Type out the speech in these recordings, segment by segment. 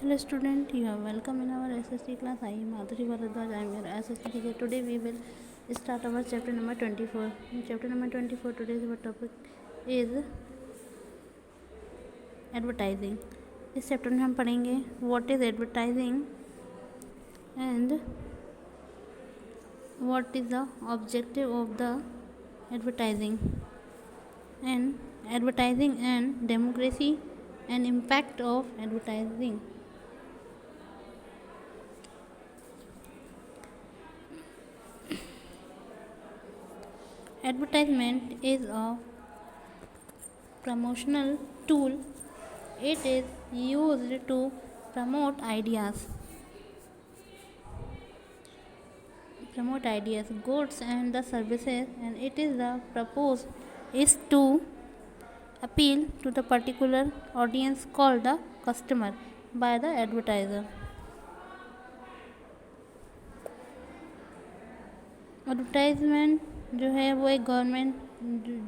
Hello student, you are welcome in our SST class. I am Madhuri Bharadwaj. I am your SST teacher. Today we will start our chapter number 24. In chapter number 24, today's our topic is advertising. इस chapter में हम पढ़ेंगे what is advertising and what is the objective of the advertising and advertising and democracy and impact of advertising. Advertisement is a promotional tool. It is used to promote ideas, goods and the services, and it is the purpose is to appeal to the particular audience called the customer by the advertiser. Advertisement जो है वो एक government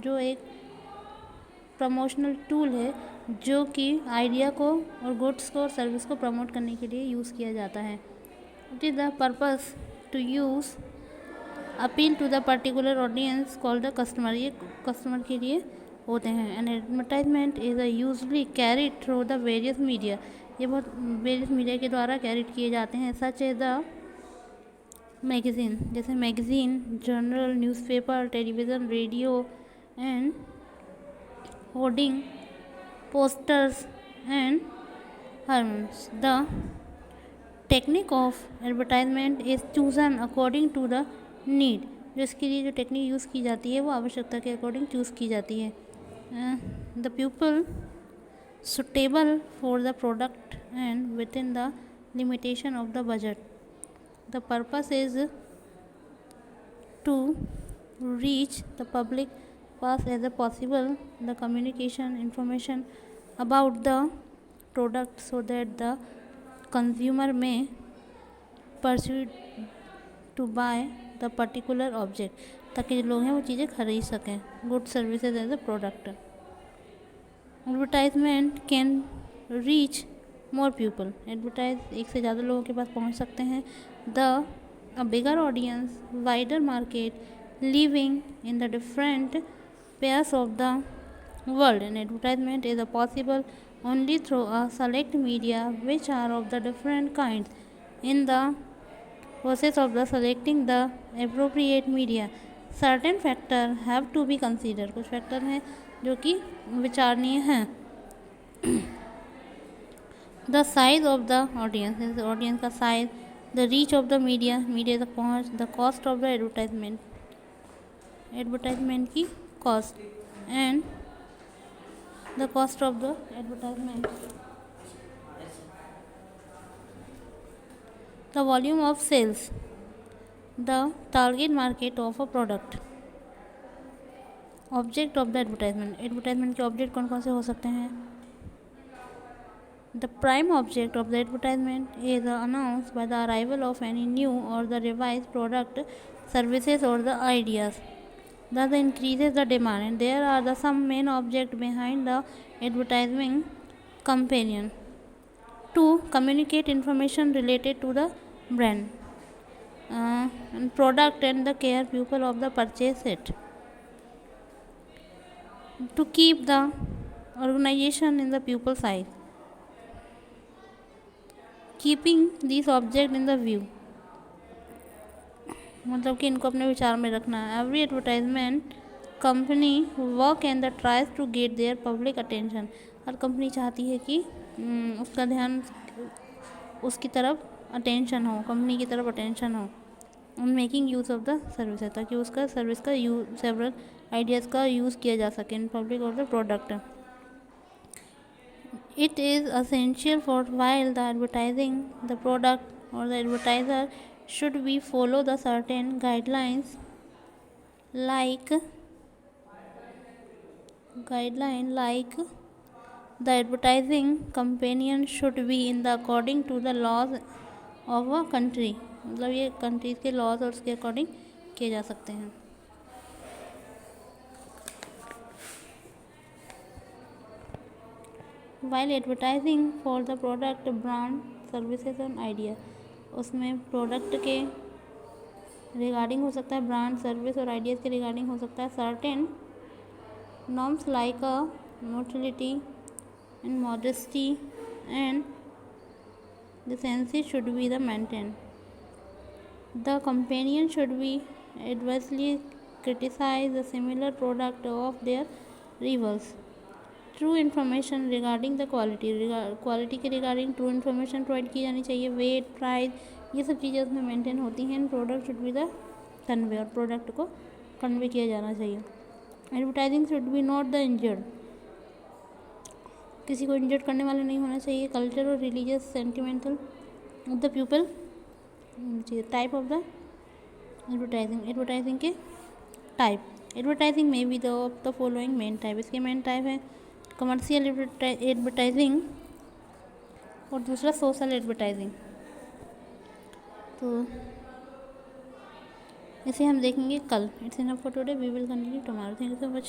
जो एक promotional tool है जो कि idea को और गुड्स को और सर्विस को प्रमोट करने के लिए यूज़ किया जाता है. It is the purpose to use appeal to the particular audience called the customer. ये कस्टमर के लिए होते हैं. And advertisement is a usually carried through the various media. ये बहुत वेरियस मीडिया के द्वारा कैरिड किए जाते हैं. सच एज द मैगज़ीन, जैसे magazine, journal, newspaper, television, radio and hoarding, posters and harms. The technique of advertisement is chosen according to the need. जो इसके लिए जो टेक्निक यूज़ की जाती है वो आवश्यकता के अकॉर्डिंग चूज़ की जाती है. The people suitable for the product and with in the limitation of the budget. The purpose is to reach the public fast as possible the communication information about the product so that the consumer may pursue to buy the particular object. ताकि जो लोग हैं वो चीज़ें खरीद सकें. Good services as a product. Advertisement can reach more people. Advertise एक से ज़्यादा लोगों के पास पहुंच सकते हैं. A bigger audience, wider market, living in the different pairs of the world. And advertisement is possible only through a select media which are of the different kinds. In the process of the selecting the appropriate media, certain factors have to be considered. कुछ factor हैं जो कि विचारणीय हैं. The size of the audience, audience का size. The reach of the media तक पहुँच. The cost of the advertisement की cost and the cost of the advertisement. The volume of sales. The target market of a product. Object of the advertisement. Advertisement के object कौन कौन से हो सकते हैं? The prime object of the advertisement is announced by the arrival of any new or the revised product, services or the ideas. Thus increases the demand, and there are the some main object behind the advertising campaign. To communicate information related to the brand and product and the care people of the purchase it. To keep the organization in the pupil's eye. Keeping this object in the view. मतलब कि इनको अपने विचार में रखना. Every advertisement company work and the tries to get their public attention. हर company चाहती है कि उसका ध्यान उसकी तरफ अटेंशन हो, कंपनी की तरफ अटेंशन हो. Making use of the service, ताकि उसका सर्विस का सेवरल आइडियाज़ का यूज़ किया जा सके इन पब्लिक और the product. It is essential for while the advertising the product or the advertiser should be follow the certain guidelines like the advertising campaign should be in the according to the laws of a country. मतलब ये countries के laws और उसके according किए जा सकते हैं. While advertising for the product, brand, services and idea, उसमें प्रोडक्ट के रिगार्डिंग हो सकता है, ब्रांड, सर्विस और आइडियाज़ के रिगार्डिंग हो सकता है। Certain norms like a motility and modesty and decency should be the maintained. The companion should be adversely criticize the similar product of their rivals. True information regarding the quality के regarding true information provide की जानी चाहिए। Wait, price, ये सब चीज़ें उसमें maintain होती हैं। Product should be the convey, और प्रोडक्ट को कन्वे किया जाना चाहिए। Advertising should be not the injured, किसी को इंजर्ड करने वाला नहीं होना चाहिए। कल्चर और religious sentimental of the people, type of the advertising के टाइप। एडवर्टाइजिंग में be the of the following main type, इसके मेन टाइप है कमर्शियल एडवर्टाइजिंग और दूसरा सोशल एडवर्टाइजिंग। तो इसे हम देखेंगे कल। It's enough for today, we will continue tomorrow. Thank you so much.